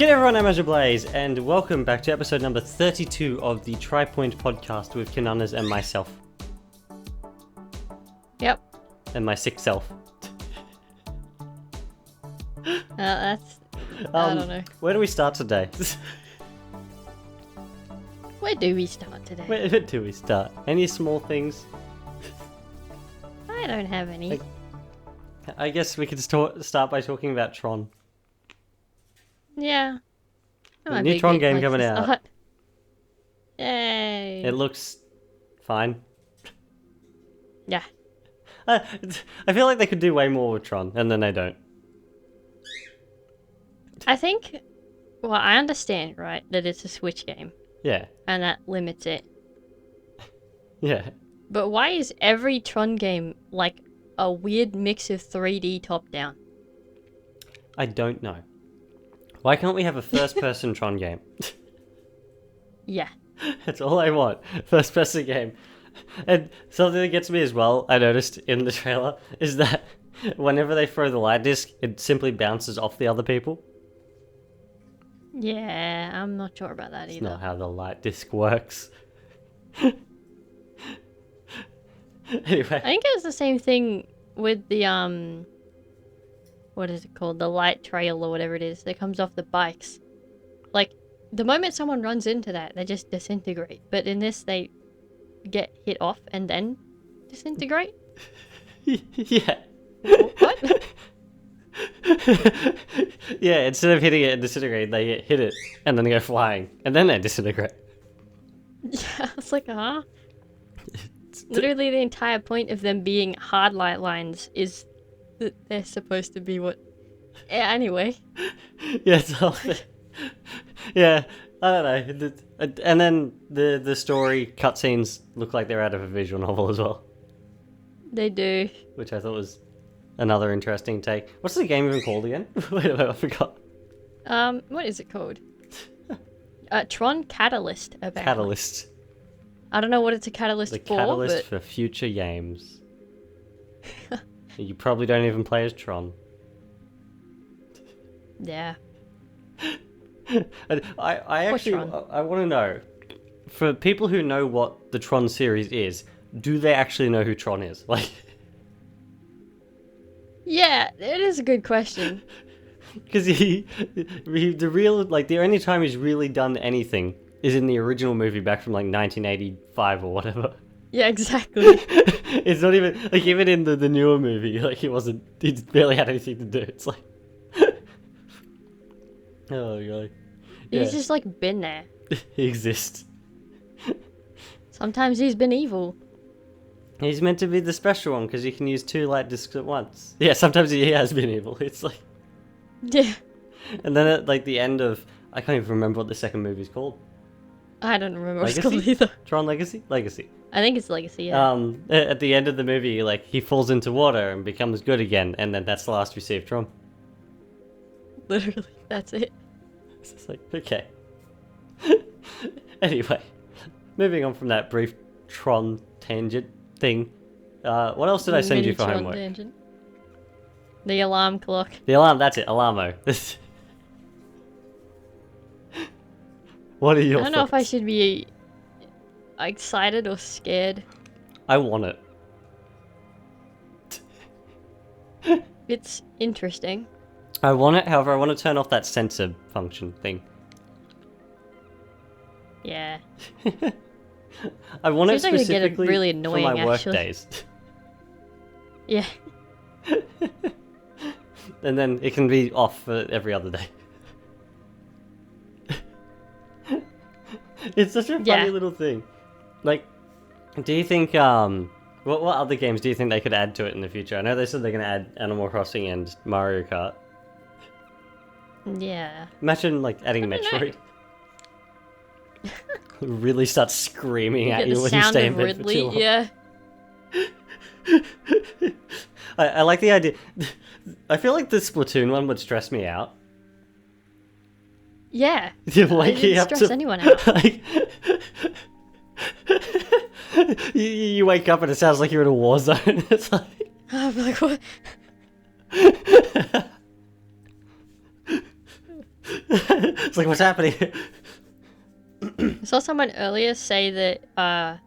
G'day everyone, I'm Emblem Blaze, and welcome back to episode number 32 of the Tripoint podcast with Kinunners and myself. Yep. And my sick self. That's... I don't know. Where do we start today? Where do we start today? Where do we start? Any small things? I don't have any. I guess we could start by talking about Tron. Yeah. The new Tron game coming out. Start. Yay. It looks fine. Yeah. I feel like they could do way more with Tron, and then they don't. I think... Well, I understand, right, that it's a Switch game. Yeah. And that limits it. Yeah. But why is every Tron game like a weird mix of 3D top-down? I don't know. Why can't we have a first-person Tron game? Yeah. That's all I want. First-person game. And something that gets me as well, I noticed in the trailer, is that whenever they throw the light disc, it simply bounces off the other people. Yeah, I'm not sure about that either. It's not how the light disc works. Anyway. I think it was the same thing with the, what is it called? The light trail or whatever it is that comes off the bikes. Like, the moment someone runs into that, they just disintegrate. But in this, they get hit off and then disintegrate? Yeah. What? Yeah, instead of hitting it and disintegrating, they hit it and then they go flying. And then they disintegrate. Yeah, it's like, huh? Literally the entire point of them being hard light lines is that they're supposed to be what... Yeah, anyway. Yeah, it's all... Yeah, I don't know. And then the story cutscenes look like they're out of a visual novel as well. They do. Which I thought was another interesting take. What's the game even called again? Wait, I forgot. What is it called? Tron Catalyst, apparently. Catalyst. I don't know what it's a catalyst The for, catalyst but... for future games. You probably don't even play as Tron. Yeah. I actually I want to know, for people who know what the Tron series is, do they actually know who Tron is? Like, yeah, it is a good question. because the only time he's really done anything is in the original movie back from like 1985 or whatever. Yeah, exactly. It's not even like even in the newer movie, like he barely had anything to do. It's like, oh god. Yeah. He's just like been there. He exists. Sometimes he's been evil. He's meant to be the special one because he can use 2 light discs at once. Yeah, sometimes he has been evil. It's like, Yeah. and then at like the end of, I can't even remember what the second movie's called. I don't remember what it's Legacy? called either. Tron Legacy? Legacy. I think it's Legacy, yeah. At the end of the movie, like he falls into water and becomes good again, and then that's the last we see of Tron. Literally, that's it. It's just like, okay. Anyway, moving on from that brief Tron tangent thing. What else did I send you for Mini-Tron homework? tangent. The alarm clock. The alarm, that's it, Alarmo. What are your I don't know if I thoughts? should be excited or scared. I want it. It's interesting. I want it, however, I want to turn off that sensor function thing. Yeah. I want it Seems like it'd get specifically really for annoying, my work actually. days. Yeah. And then it can be off for every other day. It's such a funny Yeah. little thing. Like, do you think, what other games do you think they could add to it in the future? I know they said they're going to add Animal Crossing and Mario Kart. Yeah. Imagine, like, adding I don't know. Metroid. Really start screaming You at get you the when you sound stay in of bed for too Ridley, long. yeah. I like the idea. I feel like the Splatoon one would stress me out. Yeah. You're It waking didn't up stress to anyone out. like, you wake up and it sounds like you're in a war zone. It's like I'd be like, what? It's like, what's happening? I saw someone earlier say that,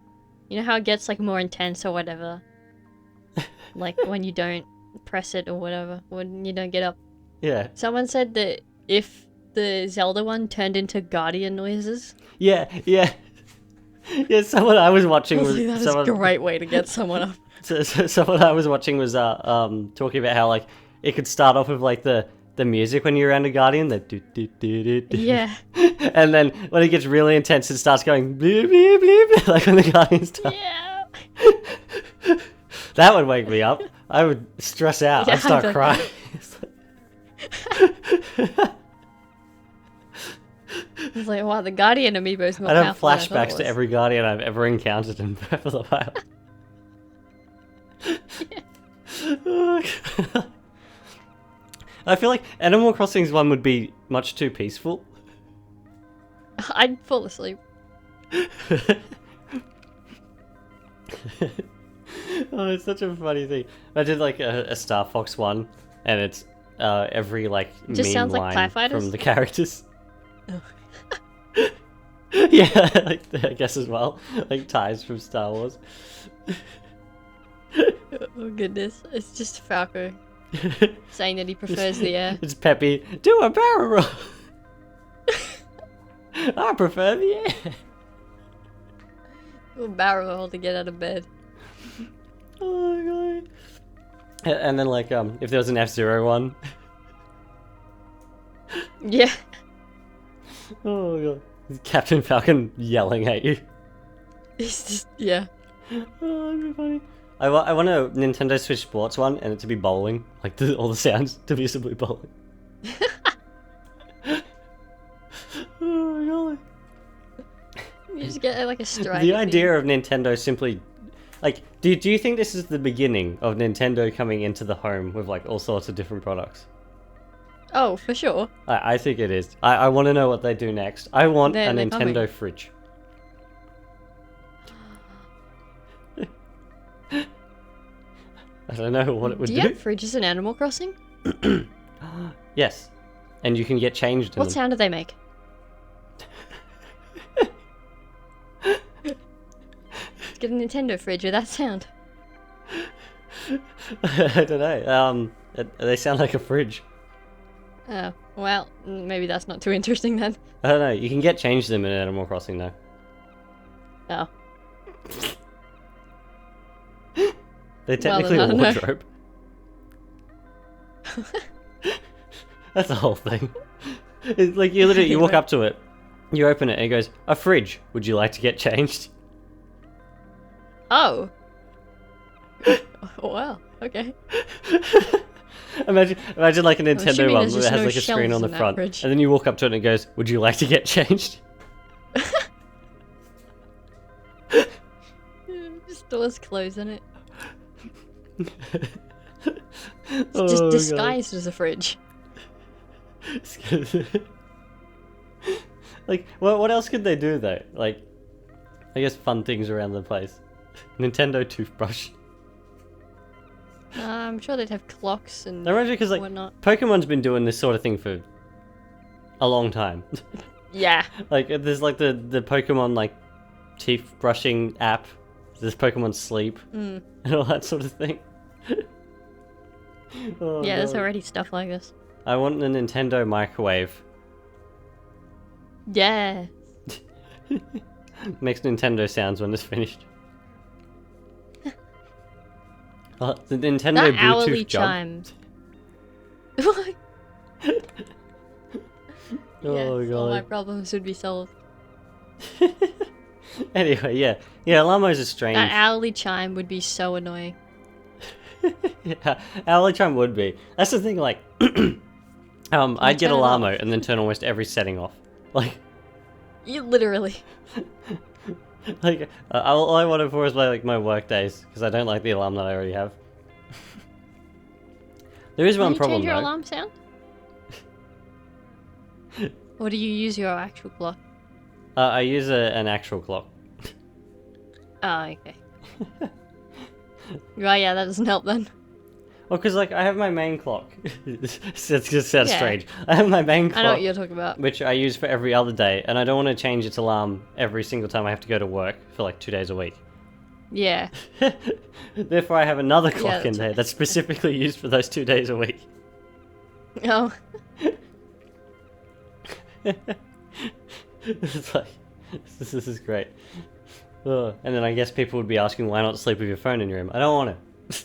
you know how it gets like more intense or whatever? Like when you don't press it or whatever, when you don't get up. Yeah. Someone said that if the Zelda one turned into Guardian noises. Yeah, yeah. Yeah, someone I was watching was That is someone, a great way to get someone up. so someone I was watching was talking about how like it could start off with like the music when you're around a guardian, the do do do do do. Yeah. And then when it gets really intense, it starts going bleep bleep bleep, like when the guardians start. Yeah. That would wake me up. I would stress out. Yeah, I'd start I bet. crying. It's like, wow, the Guardian amiibo's more I'd have powerful than I thought flashbacks it to was. every guardian I've ever encountered in Breath of the Wild. I feel like Animal Crossing's one would be much too peaceful. I'd fall asleep. Oh, it's such a funny thing. I did like a Star Fox one, and it's every like Just meme sounds like line TIE fighters? from the characters. Oh. Yeah, like I guess as well, like ties from Star Wars. Oh goodness, it's just Falco saying that he prefers the air. It's Peppy. Do a barrel roll. I prefer the air. A barrel roll to get out of bed. Oh my god. And then like if there was an F-Zero one. Yeah. Oh my god. Captain Falcon yelling at you. It's just, yeah. Oh, that'd be funny. I want a Nintendo Switch Sports one, and it to be bowling, like all the sounds to be simply bowling. Oh my god! You just get like a strike. The idea of Nintendo simply, like, do you think this is the beginning of Nintendo coming into the home with like all sorts of different products? Oh, for sure. I think it is. I want to know what they do next. I want They're a Nintendo coming. fridge. I don't know what it would Do do. you have fridges in Animal Crossing? Yes, and you can get changed in What them. sound do they make? Get a Nintendo fridge with that sound. I don't know. They sound like a fridge. Oh, well, maybe that's not too interesting then. I don't know. You can get changed them in Animal Crossing though. Oh. They're Well, technically then I a don't know. wardrobe. That's the whole thing. It's like you literally you walk up to it, you open it, and it goes, "A fridge. Would you like to get changed?" Oh. Oh, wow, okay. Imagine like a Nintendo assuming one there's where it just has no like a screen shelves on the in that front, fridge. and then you walk up to it and it goes, "Would you like to get changed?" Just doors closing it. It's Oh, just God. disguised as a fridge. Like, what else could they do though? Like, I guess fun things around the place. Nintendo toothbrush. I'm sure they'd have clocks and I imagine because like whatnot. Pokemon's been doing this sort of thing for a long time. Yeah. Like there's like the Pokemon like teeth brushing app. There's Pokemon Sleep Mm. and all that sort of thing. Oh, Yeah, there's God. already stuff like this. I want a Nintendo microwave. Yeah. Makes Nintendo sounds when it's finished. The Nintendo That Bluetooth hourly jug. chime. Oh Yes, all my god. problems would be solved. Anyway, yeah, Alarmo's a strange. That hourly chime would be so annoying. Yeah, Alarmo would be. That's the thing. Like, I'd get turn it Alarmo off? and then turn almost every setting off. Like, You literally. all I want it for is my work days because I don't like the alarm that I already have. There is Can one you problem change your though. alarm sound? Or do you use your actual clock? I use an actual clock. Oh, okay. Right, yeah, that doesn't help then. Well, because like I have my main clock. It just sounds Yeah. strange. I have my main clock, I know what you're talking about. which I use for every other day, and I don't want to change its alarm every single time I have to go to work for like 2 days a week. Yeah. Therefore, I have another clock in that's there right. that's specifically used for those 2 days a week. Oh. It's like, this is great. Ugh. And then I guess people would be asking why not sleep with your phone in your room. I don't want to.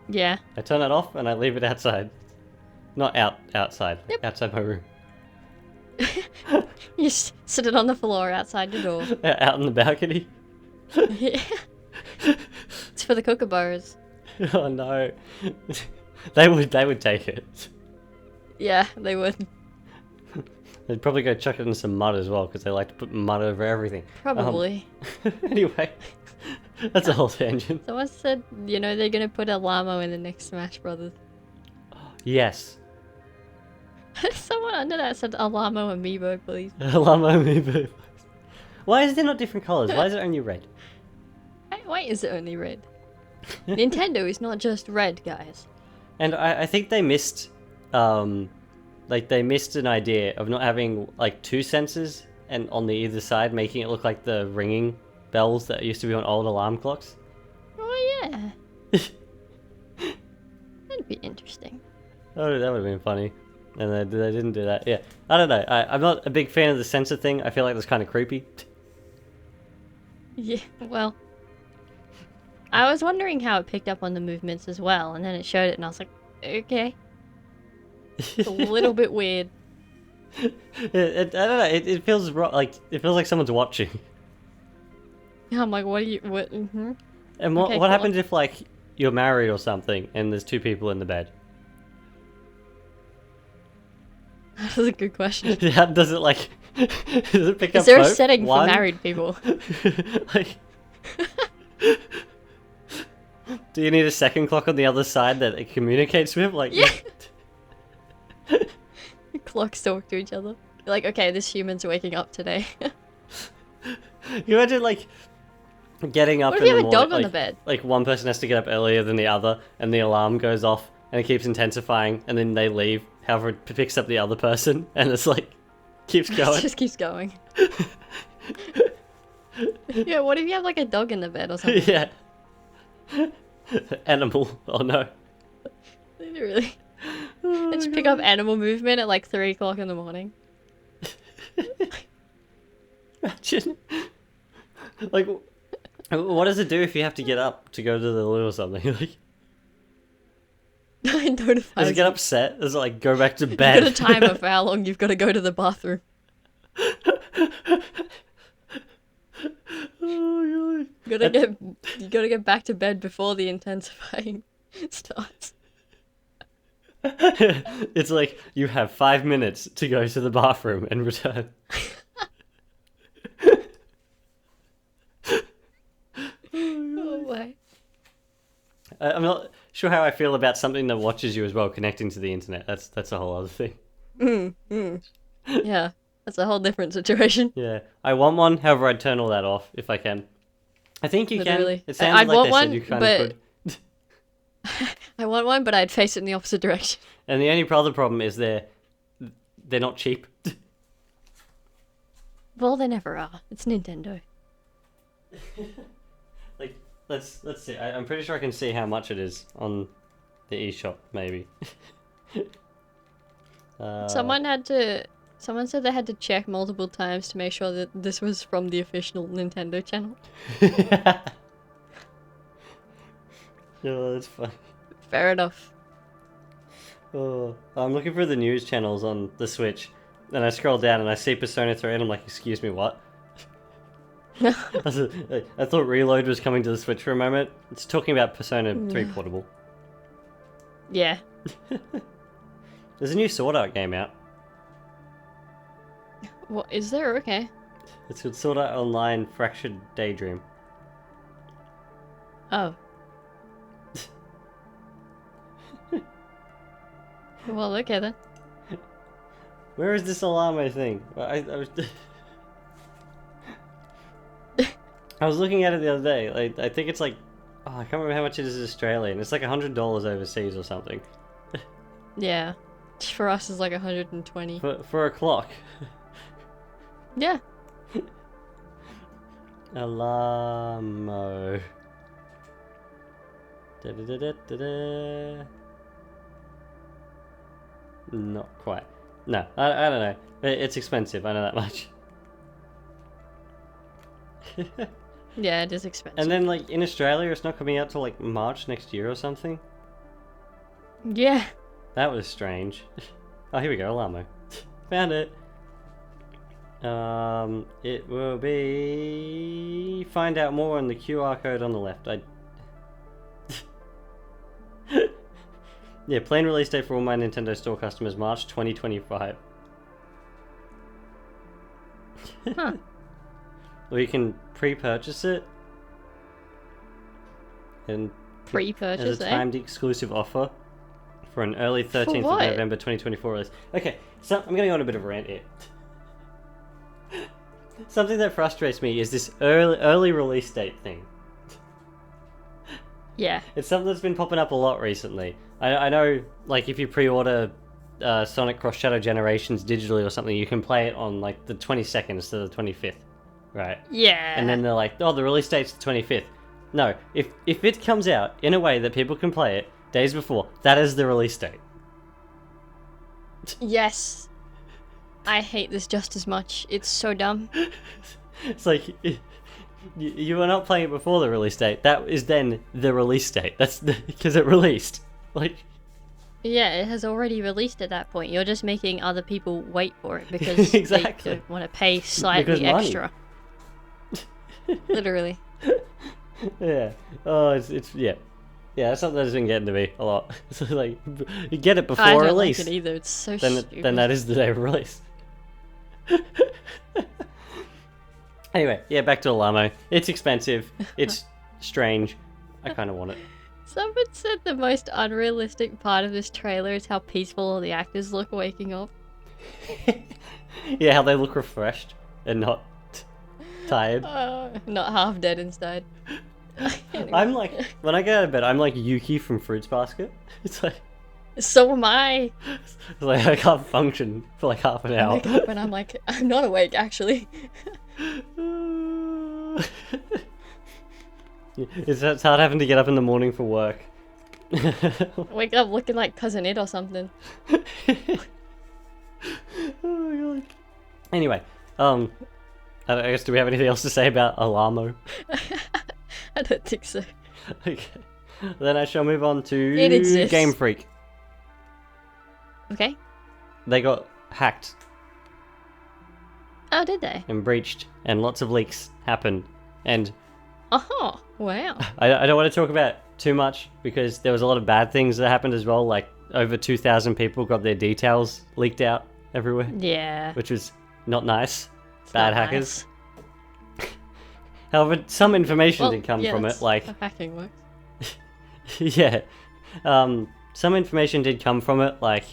Yeah. I turn it off and I leave it outside. Not outside. Yep. Outside my room. You sit it on the floor outside your door. Out in the balcony. Yeah. It's for the kookaburras. Oh no. They would take it. Yeah, they would. They'd probably go chuck it in some mud as well, because they like to put mud over everything. Probably. Anyway, that's a whole tangent. Someone said, you know, they're gonna put Alarmo in the next Smash Brothers. Yes. Someone under that said Alarmo amiibo, please. Alarmo amiibo. Why is there not different colours? Why is it only red? Why is it only red? Nintendo is not just red, guys. And I think they missed, they missed an idea of not having like two sensors and on the either side, making it look like the ringing bells that used to be on old alarm clocks. Oh yeah. That'd be interesting. Oh, that would have been funny. And they didn't do that. Yeah, I don't know. I'm not a big fan of the sensor thing. I feel like that's kind of creepy. Yeah, well, I was wondering how it picked up on the movements as well, and then it showed it, and I was like, okay, it's a little bit weird. I don't know. It feels like it feels like someone's watching. I'm like, what are you? What? Mm-hmm. And Okay, what cool. happens if like you're married or something and there's two people in the bed? That's a good question. How does it like? Does it pick up Is there a both? setting One? for married people? Like, do you need a second clock on the other side that it communicates with? Like, Yeah. Clocks talk to each other. You're like, okay, this human's waking up today. you imagine like getting up What if in you the have a dog morning, on like, the bed? like one person has to get up earlier than the other, and the alarm goes off, and it keeps intensifying, and then they leave. However, it picks up the other person, and it's like keeps It going. just keeps going. Yeah, what if you have like a dog in the bed or something? Yeah. Animal. Oh no. Literally. Oh, Let's my pick God. up animal movement at like 3 o'clock in the morning. Imagine. Like, what does it do if you have to get up to go to the loo or something? Like, It notifies does it get you. upset? Does it like go back to You've bed? got a timer for how long you've got to go to the bathroom. Oh, You gotta get back to bed before the intensifying starts. God. It's like you have 5 minutes to go to the bathroom and return. Oh my. I'm not sure how I feel about something that watches you as well, connecting to the internet. That's a whole other thing. Yeah, that's a whole different situation. Yeah, I want one. However, I'd turn all that off if I can. I think you Literally. can. It sounds I'd like want they one, said you kind but- of could. I want one, but I'd face it in the opposite direction. And the only other problem is they're not cheap. Well, they never are. It's Nintendo. Like, let's see. I'm pretty sure I can see how much it is on the eShop, maybe. Someone said they had to check multiple times to make sure that this was from the official Nintendo channel. Oh, that's fun. Fair enough. Oh, I'm looking for the news channels on the Switch, and I scroll down and I see Persona 3, and I'm like, excuse me, what? I thought Reload was coming to the Switch for a moment. It's talking about Persona 3 Portable. Yeah. There's a new Sword Art game out. What is there? Okay. It's called Sword Art Online Fractured Daydream. Oh. Well, okay then. Where is this Alarmo thing? I was... I was looking at it the other day. Like, I think it's like Oh, I can't remember how much it is Australian. It's like $100 overseas or something. Yeah. For us, it's like 120. For a clock. Yeah. Alarmo. Da-da-da-da-da-da. Not quite. No, I don't know. It's expensive, I know that much. Yeah, it is expensive. And then, like, in Australia, it's not coming out till, like, March next year or something. Yeah. That was strange. Oh, here we go, Alarmo. Found it. It will be... Find out more on the QR code on the left. Yeah, planned release date for all my Nintendo Store customers, March 2025. Huh. Or you can pre-purchase it. And Pre-purchase, as a timed exclusive offer for an early 13th of what? November 2024 release. Okay, so I'm going to go on a bit of a rant here. Something that frustrates me is this early release date thing. Yeah. It's something that's been popping up a lot recently. I know, like, if you pre-order Sonic Cross Shadow Generations digitally or something, you can play it on, like, the 22nd instead of the 25th, right? Yeah. And then they're like, oh, the release date's the 25th. No, if it comes out in a way that people can play it days before, that is the release date. Yes. I hate this just as much. It's so dumb. It's like, you are not playing it before the release date. That is then the release date. That's because it released. Like, Yeah, it has already released at that point. You're just making other people wait for it because Exactly. they don't want to pay slightly Because money. extra. Literally. yeah. Oh, it's yeah. Yeah, that's something that's been getting to me a lot. So, like, you get it before I don't release. like it either. It's so then stupid. then that is the day of release. Anyway, yeah, back to Alarmo. It's expensive. It's strange. I kind of want it. Someone said the most unrealistic part of this trailer is how peaceful all the actors look waking up. Yeah, how they look refreshed and not tired. Not half dead inside. I'm like, when I get out of bed, I'm like Yuki from Fruits Basket. It's like, So am I. it's like I can't function for like half an I hour. wake up and I'm like, I'm not awake actually. It's hard having to get up in the morning for work. Wake up looking like Cousin It or something. Oh my god. Anyway, I guess, do we have anything else to say about Alarmo? I don't think so. Okay. Then I shall move on It to exists. Game Freak. Okay. They got hacked Oh, did they? and breached, and lots of leaks happened. And Oh, wow. I don't want to talk about too much because there was a lot of bad things that happened as well. Like, over 2,000 people got their details leaked out everywhere, Yeah. which was not nice. It's Bad not hackers. nice. However, some information Well, did come yeah, from that's it, like, how hacking works. yeah. Some information did come from it, like,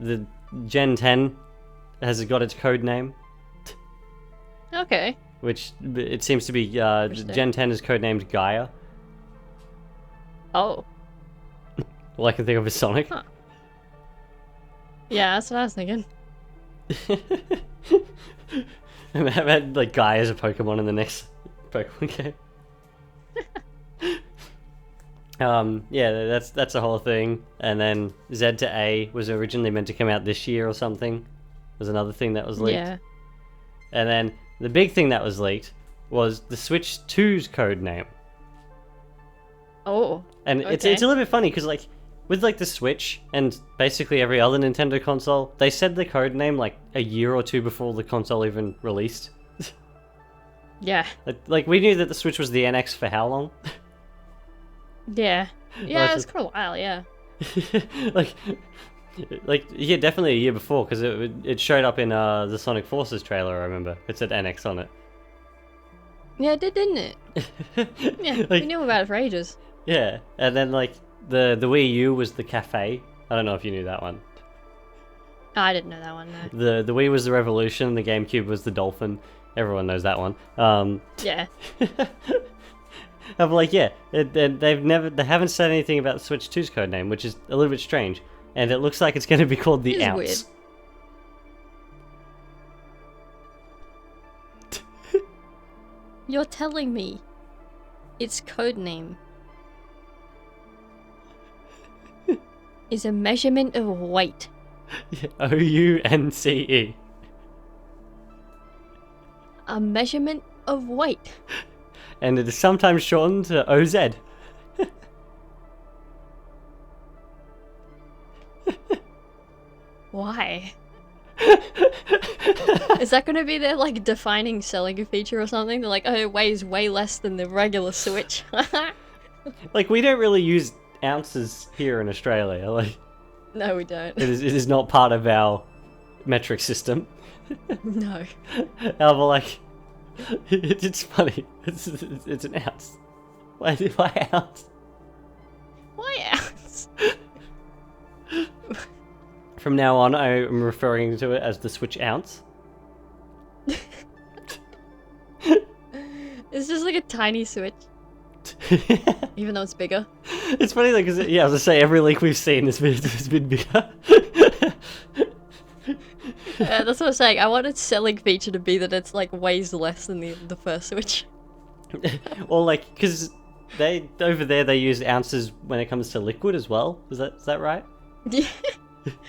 the Gen 10 has got its code name, Okay. which it seems to be, Interesting. Gen 10 is codenamed Gaia. Oh. All I can think of is Sonic. Huh. Yeah, that's what I was thinking. I've had, like, Gaia as a Pokemon in the next Pokemon game. Yeah, that's the whole thing. And then Z to A was originally meant to come out this year or something. Was another thing that was leaked. Yeah. And then the big thing that was leaked was the Switch 2's code name. Oh. And it's Okay. a little bit funny because, like, with, like, the Switch and basically every other Nintendo console, they said the code name like a year or two before the console even released. Yeah. Like, we knew that the Switch was the NX for how long? Yeah. Yeah, Like, it's quite a while, yeah. like, yeah, definitely a year before because it showed up in the Sonic Forces trailer. I remember it said NX on it. Yeah, it did, didn't it? Yeah, we Like, knew about it for ages. yeah, and then like the Wii U was the cafe. I don't know if you knew that one. Oh, I didn't know that one, no. The Wii was the Revolution. The GameCube was the Dolphin. Everyone knows that one. Yeah. I'm like, yeah, they haven't said anything about Switch 2's codename, which is a little bit strange, and it looks like it's going to be called the It is Ounce. weird. You're telling me its codename is a measurement of weight. Yeah, OUNCE. A measurement of weight. And it is sometimes shortened to OZ. Why? Is that going to be their like defining selling feature or something? They're like, oh, it weighs way less than the regular Switch. Like, we don't really use ounces here in Australia. Like, No, we don't. it is not part of our metric system. No. However, like, it's funny. It's an ounce. Why ounce? Why ounce? From now on, I am referring to it as the Switch Ounce. It's just like a tiny Switch, even though it's bigger. It's funny though, because yeah, as I say, every leak we've seen has been bigger. Yeah, that's what I'm saying. I want its selling feature to be that it's like weighs less than the first Switch. Or like, because they over there they use ounces when it comes to liquid as well. Is that right? Yeah,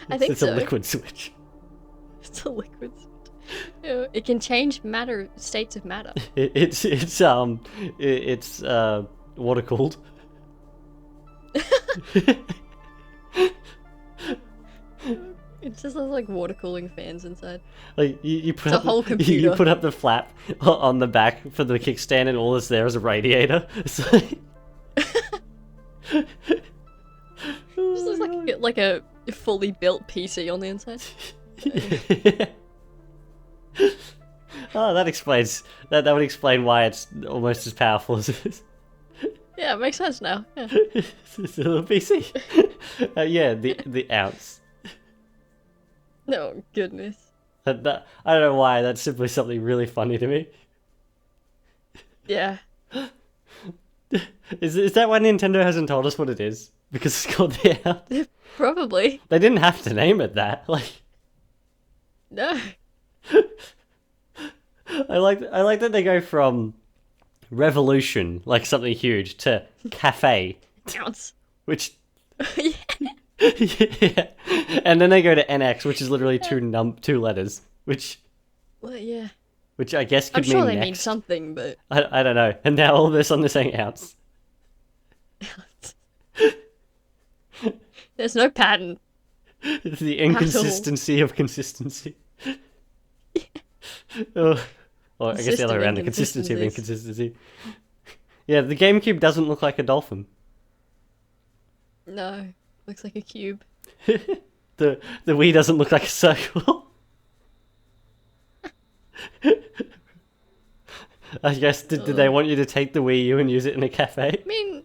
I think it's so. a liquid Switch. It's a liquid Switch. Yeah, it can change states of matter. It's water cooled. It just has like water cooling fans inside. Like you put It's a up whole computer. you put up the flap on the back for the kickstand, and all that's there is a radiator. It's like... Just looks like a fully built PC on the inside. Yeah. Oh, that explains that. That would explain why it's almost as powerful as it is. Yeah, it makes sense now. Yeah. It's a little PC. Yeah, the ounce. No, goodness. I don't know why. That's simply something really funny to me. Yeah. Is that why Nintendo hasn't told us what it is? Because it's called the ounce. Probably. They didn't have to name it that. Like, No. I like that they go from revolution, like something huge, to cafe, Ounce. which Yeah. yeah, and then they go to NX, which is literally two letters, which Well, yeah. I guess I'm could sure mean they next. mean something, but I don't know. And now all of this on the same ounce. there's no pattern. It's the inconsistency of consistency. Oh, well, I guess the other way around, the consistency of inconsistency. Yeah, the GameCube doesn't look like a dolphin. No. Looks like a cube. The Wii doesn't look like a circle. I guess did they want you to take the Wii U and use it in a cafe? I mean,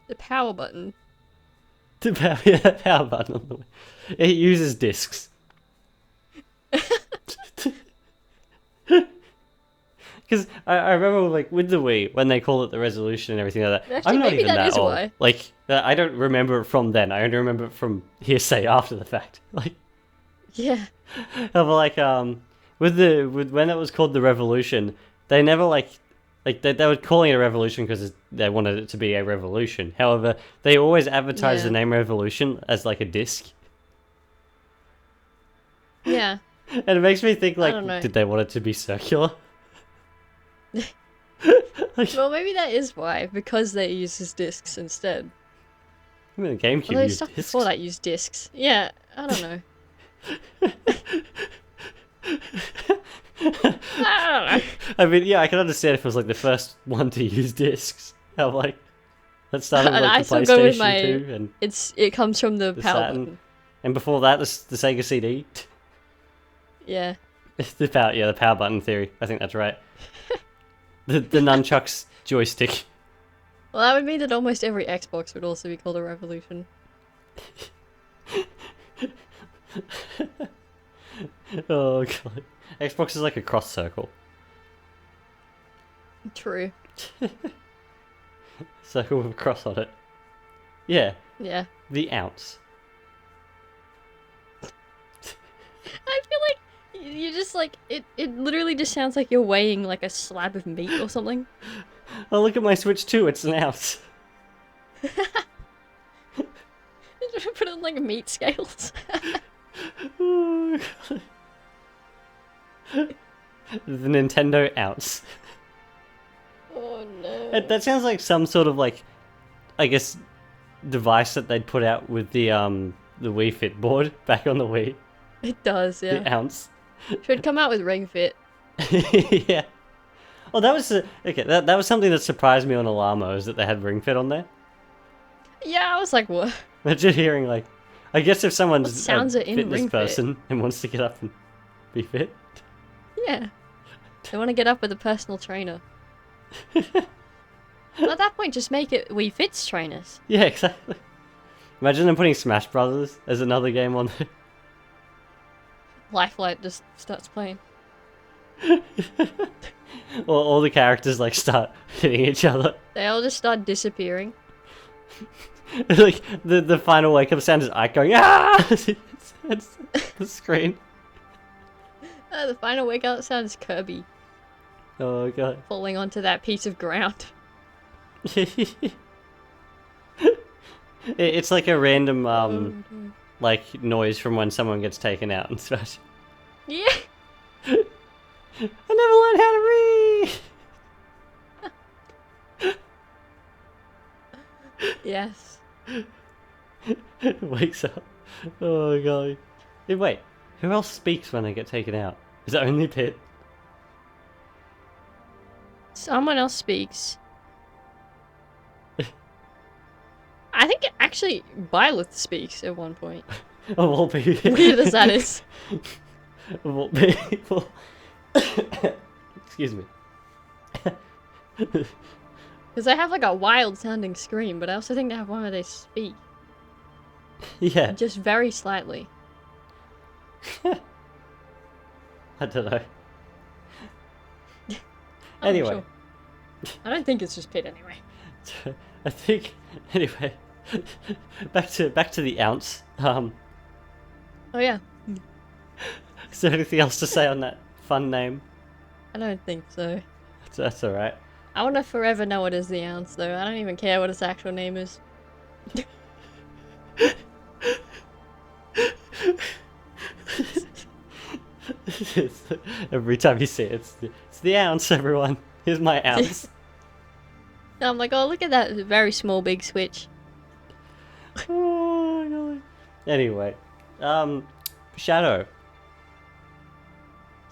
the power button. The power button on the Wii. It uses discs. Because I remember, like, with the Wii, when they call it the resolution and everything like that, Actually, I'm not maybe even that that is old. why. Like, I don't remember it from then. I only remember it from hearsay after the fact. Like, Yeah. but like, with when it was called the Revolution, they never they were calling it a revolution because they wanted it to be a revolution. However, they always advertised the name Revolution as like a disc. Yeah. And it makes me think, I don't know. like, did they want it to be circular? Well, maybe that is why, because they uses discs instead. I mean, the GameCube Although used stuff discs. before that used discs. Yeah, I don't know. I don't know. I mean, yeah, I can understand if it was like the first one to use discs. How like that started with And like I the still go with PlayStation my- 2 and It comes from the power Saturn. button. And before that, the Sega CD. Yeah. The power button theory. I think that's right. The nunchucks joystick. Well, that would mean that almost every Xbox would also be called a revolution. Oh god, Xbox is like a cross circle. True. Circle with a cross on it. Yeah, Yeah. the ounce. I feel like you just like it literally just sounds like you're weighing like a slab of meat or something. Oh, look at my Switch 2, it's an ounce. Put it on like meat scales. Oh, God. The Nintendo ounce. Oh no. That sounds like some sort of like, I guess, device that they'd put out with the Wii Fit board back on the Wii. It does, yeah. The ounce. Should come out with Ring Fit. Yeah. Oh, that was okay. That was something that surprised me on Alarmo, is that they had Ring Fit on there. Yeah, I was like, what? Imagine hearing like, I guess if someone's What sounds a are in fitness Ring Fit? person and wants to get up and be fit. Yeah. They want to get up with a personal trainer. Well, at that point, just make it Wii Fit's trainers. Yeah, exactly. Imagine them putting Smash Brothers as another game on there. Lifelight just starts playing. Or all the characters like start hitting each other. They all just start disappearing. Like the final wake up sound is Ike going ah. It's the screen. The final wake up sound is Kirby Oh god. falling onto that piece of ground. It's like a random Oh, no. like noise from when someone gets taken out in Smash. Yeah. I never learned how to read. Yes. Wakes up. Oh god. Hey, wait, who else speaks when they get taken out? Is it only Pit? Someone else speaks. I think actually Byleth speaks at one point. Of all people. Weird as that is. Of all people. Excuse me. Because they have like a wild sounding scream, but I also think they have one where they speak. Yeah. Just very slightly. I don't know. I'm Anyway. not sure. I don't think it's just Pit anyway. I think anyway. back to the ounce. Oh yeah. Is there anything else to say on that fun name? I don't think so. That's alright. I want to forever know it as the ounce though. I don't even care what its actual name is. Every time you say it, it's the ounce, everyone. Here's my ounce. And I'm like, oh look at that very small big switch. Oh my god. Anyway, Shadow.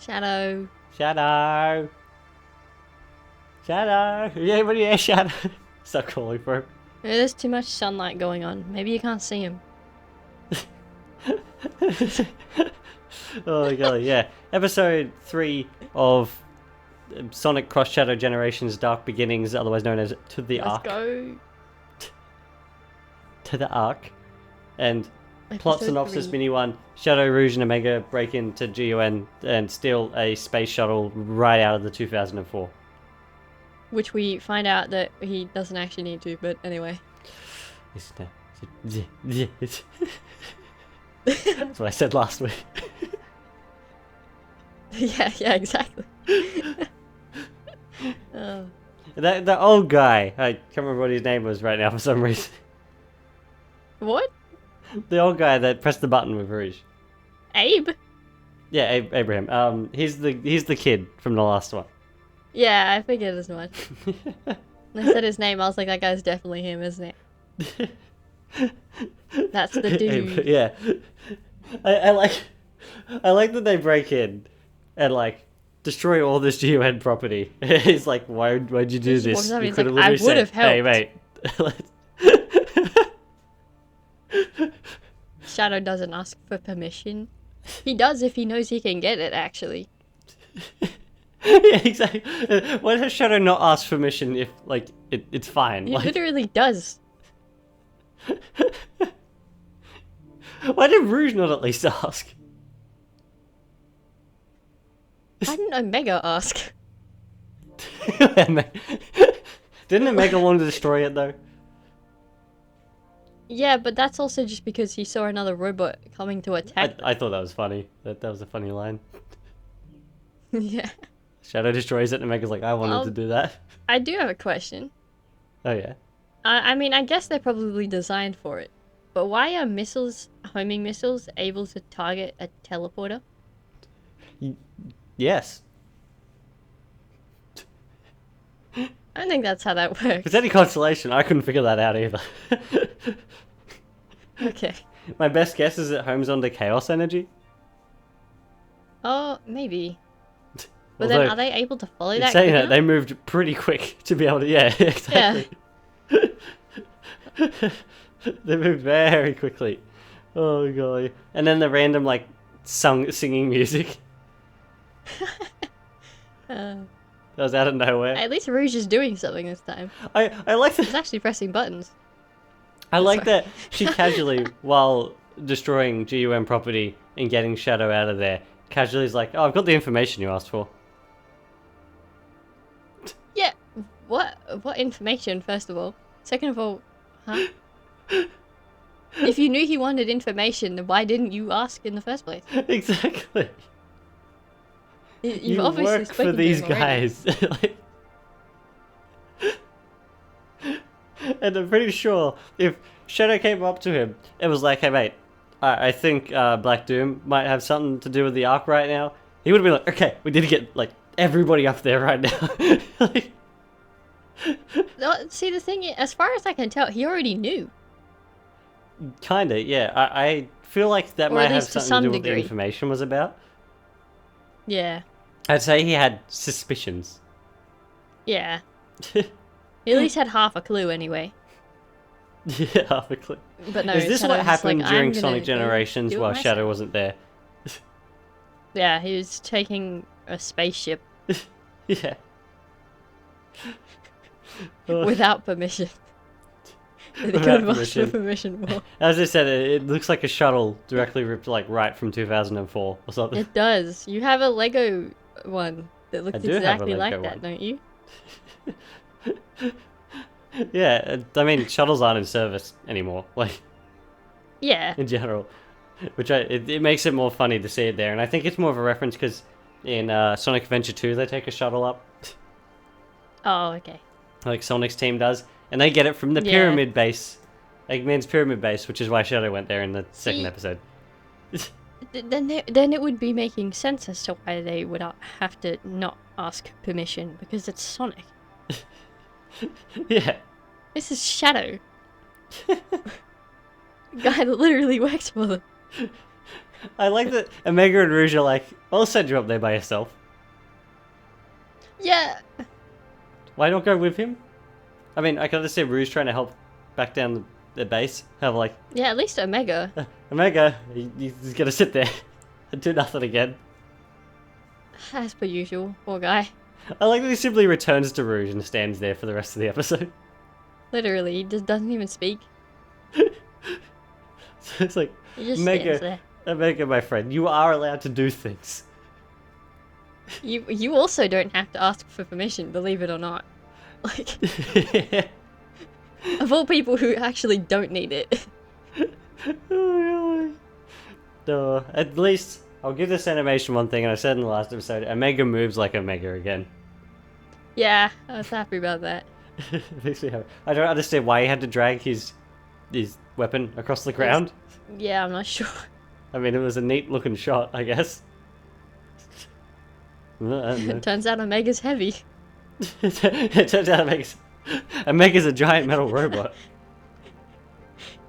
Shadow. Shadow. Shadow. Yeah, anybody there, Shadow? Stop calling for him. Maybe there's too much sunlight going on. Maybe you can't see him. Oh my god, yeah. Episode 3 of Sonic Cross Shadow Generations Dark Beginnings, otherwise known as To the Let's Ark. go. To the Ark. And plot Episode synopsis 3. mini 1. Shadow, Rouge, and Omega break into GUN and steal a space shuttle right out of the 2004. Which we find out that he doesn't actually need to, but anyway. That's what I said last week. yeah, exactly. Oh. The old guy, I can't remember what his name was right now for some reason. What? The old guy that pressed the button with Rouge. Abe? Yeah, Abraham. He's the kid from the last one. Yeah, I figured as much. When I said his name, I was like, that guy's definitely him, isn't it? That's the dude. Yeah. I like that they break in and like destroy all this GUN property. He's like, why'd you do Just this? walks up, You he's could have like, I literally would've said, hey helped." mate. Shadow doesn't ask for permission. He does if he knows he can get it, actually. Yeah, exactly. Why does Shadow not ask permission if like it's fine? He Like, literally does. why did Rouge not at least ask? Why didn't Omega ask? Didn't Omega want to destroy it though? Yeah, but that's also just because he saw another robot coming to attack. I thought that was funny. That was a funny line. Yeah. Shadow destroys it and Omega's like, I wanted to do that. I do have a question. Oh yeah. I mean, I guess they're probably designed for it. But why are missiles, homing missiles, able to target a teleporter? Yes. I don't think that's how that If works. it's any consolation, I couldn't figure that out either. Okay. My best guess is it homes onto chaos energy. Oh, maybe. But Although, then are they able to follow that? saying quick that, enough? they moved pretty quick to be able to... Yeah, exactly. They moved very quickly. Oh god. And then the random like singing music. Uh, That was out of nowhere. at least Rouge is doing something this time. I like He's that. actually pressing buttons. I like Sorry. that she casually, while destroying GUM property and getting Shadow out of there, casually is like, "Oh, I've got the information you asked for." Yeah. What information, first of all? Second of all, huh? If you knew he wanted information, then why didn't you ask in the first place? Exactly. You've You obviously work for spoken to these him already. guys. Like- and I'm pretty sure if Shadow came up to him and was like, "Hey mate, I think Black Doom might have something to do with the Ark right now," he would have been like, "Okay, we need to get like everybody up there right now." Like, See, the thing is, as far as I can tell, he already knew. kinda, yeah. I feel like that Or might at have least to something to some do with what the degree. information was about. Yeah. I'd say he had suspicions. Yeah. He at least had half a clue anyway. Yeah, half a clue. But no, Is this Shadow what was just happened like, during "I'm gonna Sonic go Generations do it while myself." Shadow wasn't there? Yeah, he was taking a spaceship Yeah. Oh, without permission. They Without could have asked for permission. permission more. as I said, it looks like a shuttle directly ripped like right from 2004 or something. It does. You have a Lego one that looks I do have a exactly like Lego that, one. don't you? Yeah, I mean shuttles aren't in service anymore, like Yeah. in general, which it makes it more funny to see it there, and I think it's more of a reference because in Sonic Adventure 2 they take a shuttle up, Oh, okay. like Sonic's team does, and they get it from the Yeah. pyramid base, Eggman's pyramid base, which is why Shadow went there in the second See- episode. Then it would be making sense as to why they would have to not ask permission, because it's Sonic. Yeah. This is Shadow. The guy that literally works for them. I like that Omega and Rouge are like, I'll send you up there by yourself. Yeah. Why not go with him? I mean, I can understand Rouge trying to help back down the base. Have like, Yeah, at least Omega. Omega, he's gonna sit there and do nothing again. As per usual. Poor guy. I like that he simply returns to Rouge and stands there for the rest of the episode. Literally, he just doesn't even speak. So it's like, He just stands there. Omega, my friend, you are allowed to do things. You also don't have to ask for permission, believe it or not. Like, of all people who actually don't need it. Oh, God. No, at least I'll give this animation one thing, and I said in the last episode, Omega moves like Omega again. Yeah, I was happy about that. Makes me happy. I don't understand why he had to drag his weapon across the ground. Yeah, I'm not sure. I mean, it was a neat looking shot, I guess. I don't know. Turns out Omega's heavy. It turns out Omega's a giant metal robot.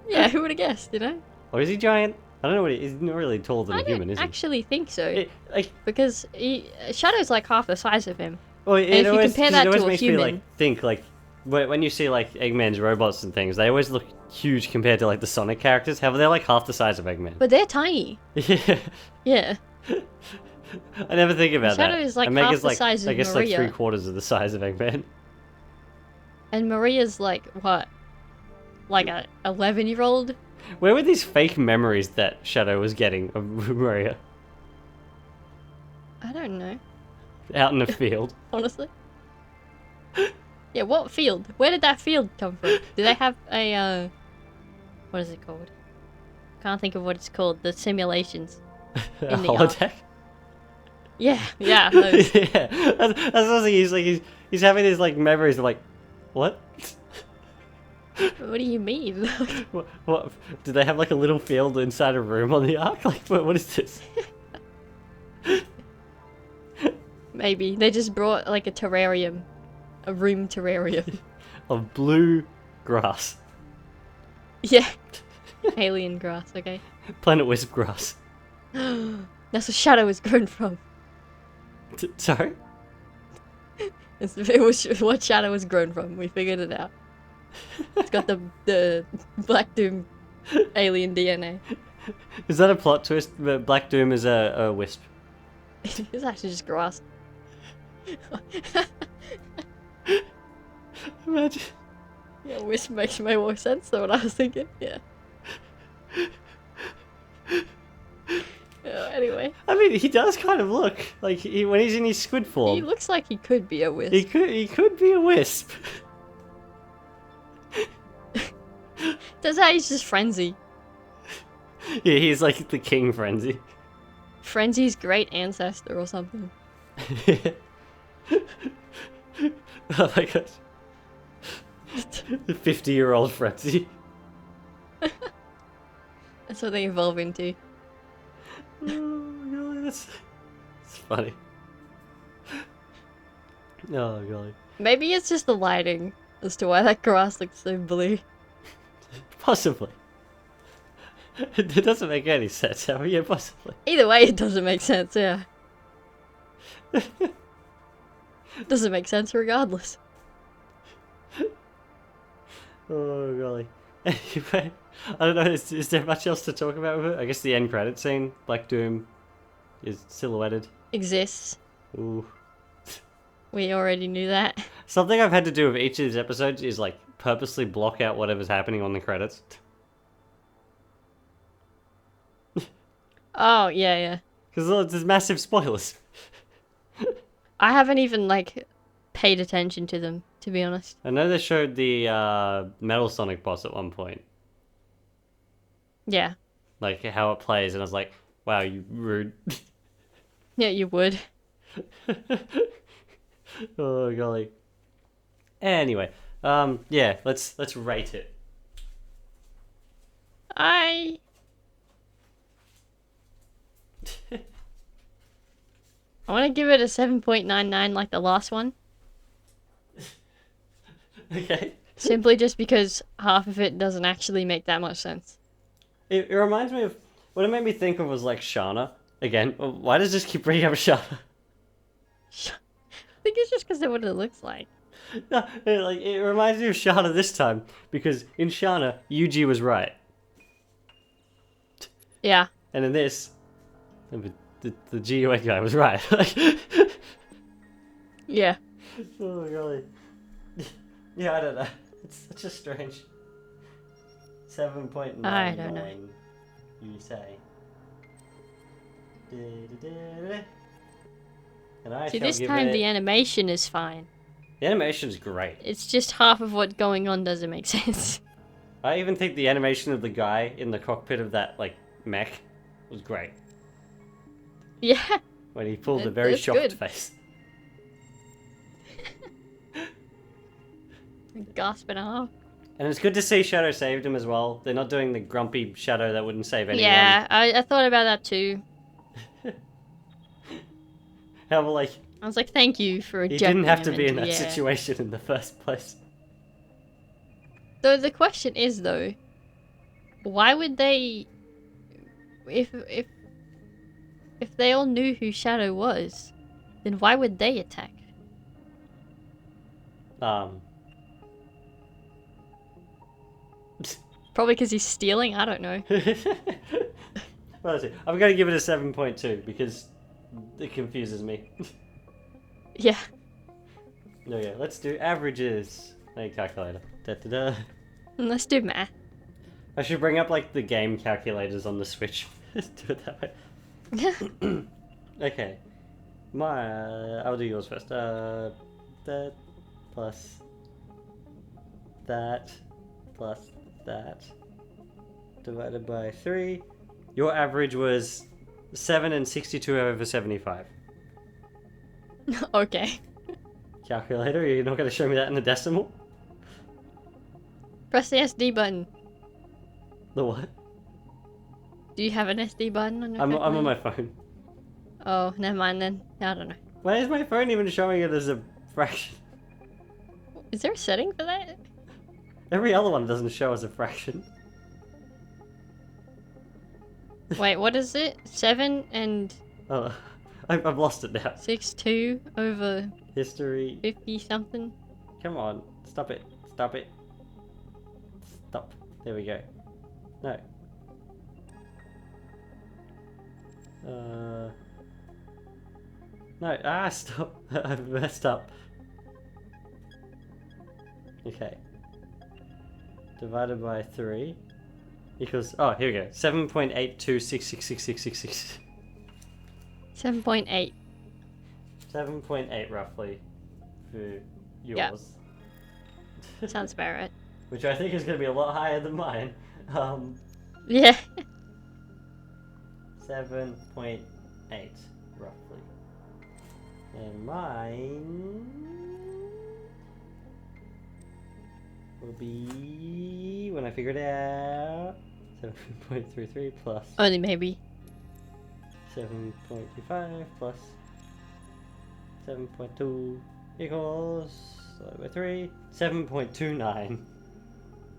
Yeah, who would have guessed, you know? Or is he giant? I don't know what he's not really taller than I a human, don't is he? actually think so. Like, Because Shadow's like half the size of him. well, And if you compare that it always to a makes me human- like think like when you see like Eggman's robots and things, they always look huge compared to like the Sonic characters. However, they're like half the size of Eggman. But they're tiny. Yeah, Yeah. I never think about that. Shadow is, like, Omega's half the size of I guess like Maria. 3/4 of the size of Eggman. And Maria's like, what? Like a 11-year-old? Where were these fake memories that Shadow was getting of Maria? I don't know, Out in the field. honestly. Yeah, what field? Where did that field come from? Do they have a, what is it called? Can't think of what it's called. The simulations. A In the ark. holodeck? Yeah, those. Yeah, that's what he's like. He's having his like memories of like, what? What do you mean? What? Do they have like a little field inside a room on the ark? Like, what is this? Maybe. They just brought like a terrarium. A room terrarium. Of blue grass. Yeah. Alien grass, okay. Planet Wisp grass. That's where Shadow was grown from. Sorry? It was what Shadow was grown from. We figured it out. It's got the Black Doom alien DNA. Is that a plot twist? That Black Doom is a wisp. It's actually just grass. Imagine. Yeah, wisp makes way more sense than what I was thinking. Yeah. Anyway. I mean, he does kind of look like when he's in his squid form. He looks like he could be a wisp. He could be a wisp. Turns out he's just Frenzy. Yeah, he's like the King Frenzy. Frenzy's great ancestor or something. Oh my gosh. The 50-year-old Frenzy. That's what they evolve into. Oh god, that's funny. Oh god. Maybe it's just the lighting as to why that grass looks so blue. Possibly. It doesn't make any sense, however, yeah, possibly. Either way, it doesn't make sense, yeah. Doesn't make sense regardless. Oh golly. Anyway, I don't know, is there much else to talk about with it? I guess the end credit scene, Black Doom is silhouetted. Exists. Ooh. We already knew that. Something I've had to do with each of these episodes is like purposely block out whatever's happening on the credits. Oh, yeah. Because there's massive spoilers. I haven't even, like, paid attention to them, to be honest. I know they showed the Metal Sonic boss at one point. Yeah. Like how it plays, and I was like, wow, you rude. Yeah, you would. Oh golly. Anyway, yeah, let's rate it. I want to give it a 7.99 like the last one. Okay. Simply just because half of it doesn't actually make that much sense. It reminds me of what it made me think of was like Shana. Again, why does this keep bringing up Shana? I think it's just because of what it looks like. No, it reminds me of Shana this time because in Shana, Yuji was right, Yeah. and in this, the GUN guy was right. Yeah. Oh golly. Yeah, I don't know. It's such a strange. 7.99. I don't know. You say. And I See, shall this give time it... the animation is fine. The animation's great. It's just half of what's going on doesn't make sense. I even think the animation of the guy in the cockpit of that like mech was great. Yeah. When he pulled a very That's shocked good. face. Gasp and a half. And it's good to see Shadow saved him as well. They're not doing the grumpy Shadow that wouldn't save anyone. Yeah, I thought about that too. However, like, I was like, thank you for he ejecting didn't have to him be in into that the air. situation in the first place. Though the question is though, why would they, if they all knew who Shadow was, then why would they attack? Probably because he's stealing. I don't know. Well, that's it. I'm going to give it a 7.2 because it confuses me. Yeah. No, yeah, let's do averages. Hey, calculator. Da-da-da. Let's do math. I should bring up like the game calculators on the Switch. Do it that way. Okay. I'll do yours first. That plus that plus that divided by 3. Your average was 7 and 62 over 75. Okay. Calculator, you're not going to show me that in a decimal? Press the SD button. The what? Do you have an SD button on your I'm calculator? on my phone. Oh, never mind then. I don't know. Why is my phone even showing it as a fraction? Is there a setting for that? Every other one doesn't show as a fraction. Wait, what is it? 7 and Oh, I've lost it now. 62 over History. 50 something? Come on. Stop it. Stop it. Stop. There we go. No. No. Ah, stop. I've messed up. Okay. Divided by 3 equals... Oh, here we go. 7.82666666. 7.8. 7.8 roughly for yours. Yeah. Sounds about right. Which I think is going to be a lot higher than mine. Yeah. 7.8 roughly. And mine will be, when I figure it out, 7.33 plus Only maybe. 7.25 plus 7.2 equals divided by 3, 7.29.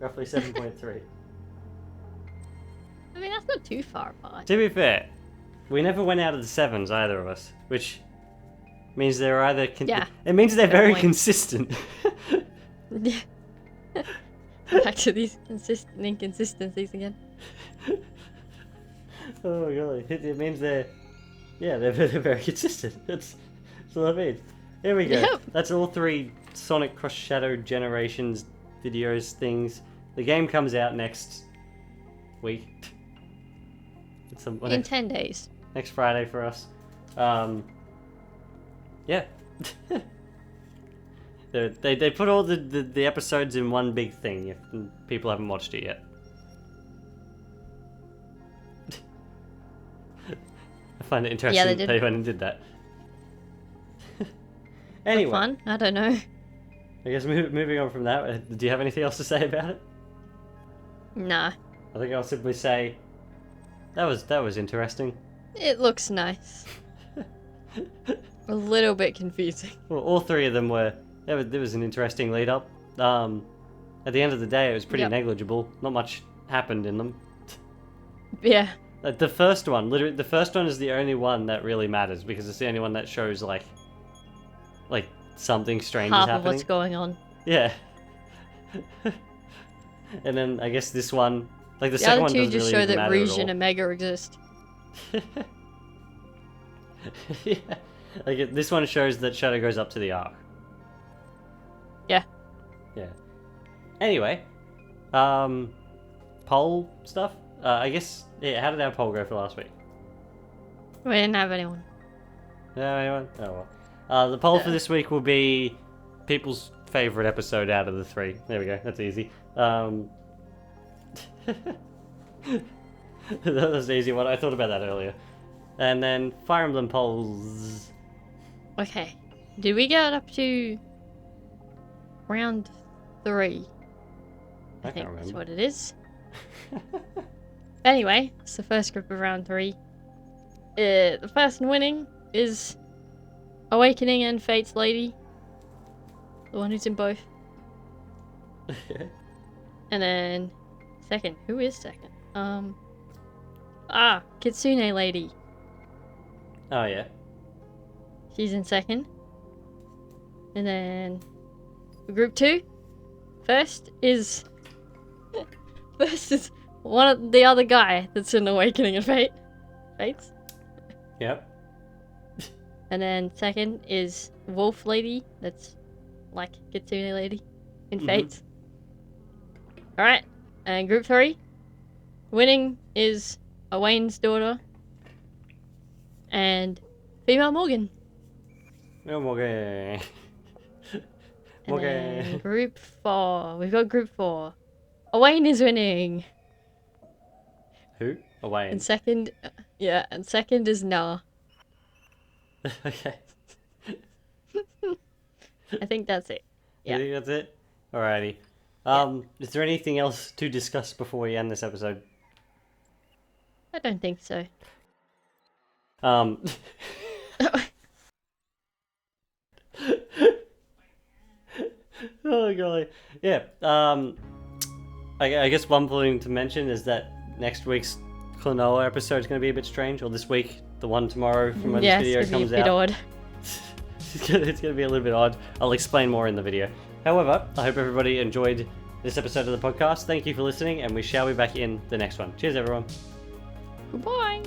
Roughly 7.3. I mean, that's not too far apart. To be fair, we never went out of the sevens, either of us, which means they're either... Yeah, it means they're fair very point. consistent. Yeah. Back to these consistent inconsistencies again. Oh golly, it means they're very consistent. That's what I mean. Here we go. Yep. That's all 3 Sonic Cross Shadow Generations videos things. The game comes out next week. It's In 10 days. next Friday for us. Yeah. They put all the episodes in one big thing if people haven't watched it yet. I find it interesting they that did. they went and did that. For Anyway, fun? I don't know. I guess moving on from that, do you have anything else to say about it? Nah. I think I'll simply say that was interesting. It looks nice. A little bit confusing. Well, all 3 of them were. There was an interesting lead up. At the end of the day, it was pretty Yep. negligible. Not much happened in them. Yeah. The first one, literally, the first one is the only one that really matters because it's the only one that shows like something strange Half is happening. of what's going on. Yeah. And then I guess this one, like the The second other one, two doesn't just really show even that matter Rouge at and all. Omega exist. Yeah. Like this one shows that Shadow goes up to the Ark. Yeah. Yeah. Anyway, poll stuff. I guess. Yeah. How did our poll go for last week? We didn't have anyone. No, anyone? Oh well. The poll for Yeah. this week will be people's favorite episode out of the 3. There we go. That's easy. That was an easy one. I thought about that earlier. And then Fire Emblem polls. Okay. Did we get up to round 3? I I think can't that's remember. what it is. Anyway, it's the first group of round 3. The person winning is Awakening and Fate's Lady. The one who's in both. And then second. Who is second? Kitsune Lady. Oh yeah. She's in second. And then group 2. First is one of the other guy that's in Awakening and Fates. Yep. And then second is Wolf Lady, that's like Kitsune Lady in Mhm. Fates. Alright, and group 3. Winning is Wayne's daughter and Female Morgan. No more game. And Okay. then group 4. We've got group 4. Owain is winning. Who? Away. And second, and second is Nah. Okay. I think that's it. You Yeah. think that's it? Alrighty. Is there anything else to discuss before we end this episode? I don't think so. Um. Oh golly. Yeah. I guess one thing to mention is that next week's Klonoa episode is going to be a bit strange, or this week, the one tomorrow from when this video it's gonna comes be a bit out. odd. It's going to be a little bit odd. I'll explain more in the video. However, I hope everybody enjoyed this episode of the podcast. Thank you for listening, and we shall be back in the next one. Cheers, everyone. Goodbye.